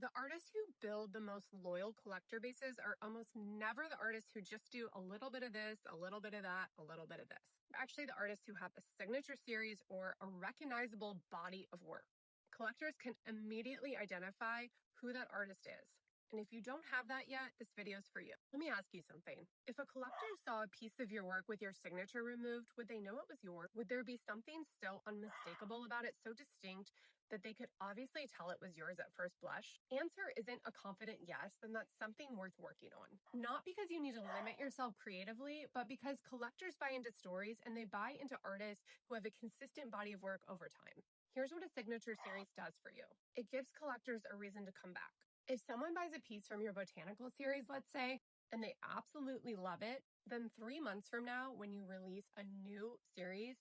The artists who build the most loyal collector bases are almost never the artists who just do a little bit of this, a little bit of that, a little bit of this. Actually, the artists who have a signature series or a recognizable body of work. Collectors can immediately identify who that artist is. And if you don't have that yet, this video is for you. Let me ask you something. If a collector saw a piece of your work with your signature removed, would they know it was yours? Would there be something so unmistakable about it, so distinct, that they could obviously tell it was yours at first blush? Answer isn't a confident yes, then that's something worth working on. Not because you need to limit yourself creatively, but because collectors buy into stories and they buy into artists who have a consistent body of work over time. Here's what a signature series does for you. It gives collectors a reason to come back. If someone buys a piece from your botanical series, let's say, and they absolutely love it, then 3 months from now, when you release a new series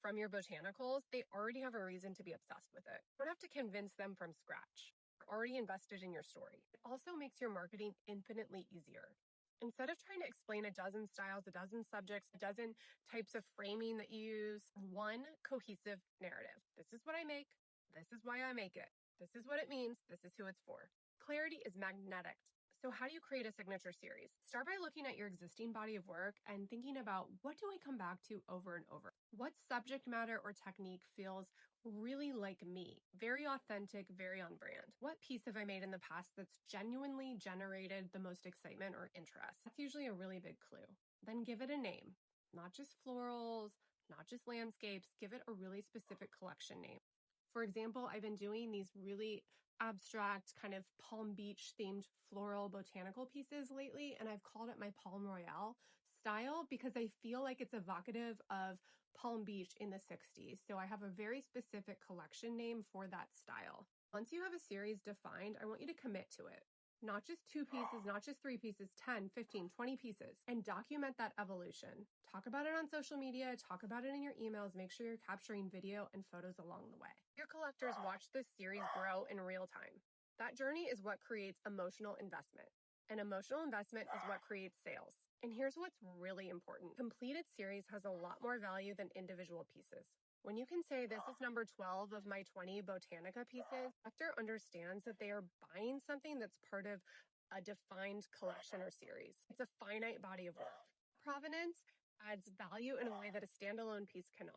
from your botanicals, they already have a reason to be obsessed with it. You don't have to convince them from scratch. You're already invested in your story. It also makes your marketing infinitely easier. Instead of trying to explain a dozen styles, a dozen subjects, a dozen types of framing that you use, one cohesive narrative. This is what I make. This is why I make it. This is what it means. This is who it's for. Clarity is magnetic. So how do you create a signature series? Start by looking at your existing body of work and thinking about, what do I come back to over and over? What subject matter or technique feels really like me? Very authentic, very on brand. What piece have I made in the past that's genuinely generated the most excitement or interest? That's usually a really big clue. Then give it a name. Not just florals, not just landscapes. Give it a really specific collection name. For example, I've been doing these really abstract kind of Palm Beach themed floral botanical pieces lately, and I've called it my Palm Royale style because I feel like it's evocative of Palm Beach in the 60s. So I have a very specific collection name for that style. Once you have a series defined, I want you to commit to it. Not just 2 pieces, not just 3 pieces, 10, 15, 20 pieces, and document that evolution. Talk about it on social media, talk about it in your emails, make sure you're capturing video and photos along the way. Your collectors watch this series grow in real time. That journey is what creates emotional investment. And emotional investment is what creates sales. And here's what's really important. Completed series has a lot more value than individual pieces. When you can say, this is number 12 of my 20 Botanica pieces, collector understands that they are buying something that's part of a defined collection or series. It's a finite body of work. Provenance adds value in a way that a standalone piece cannot.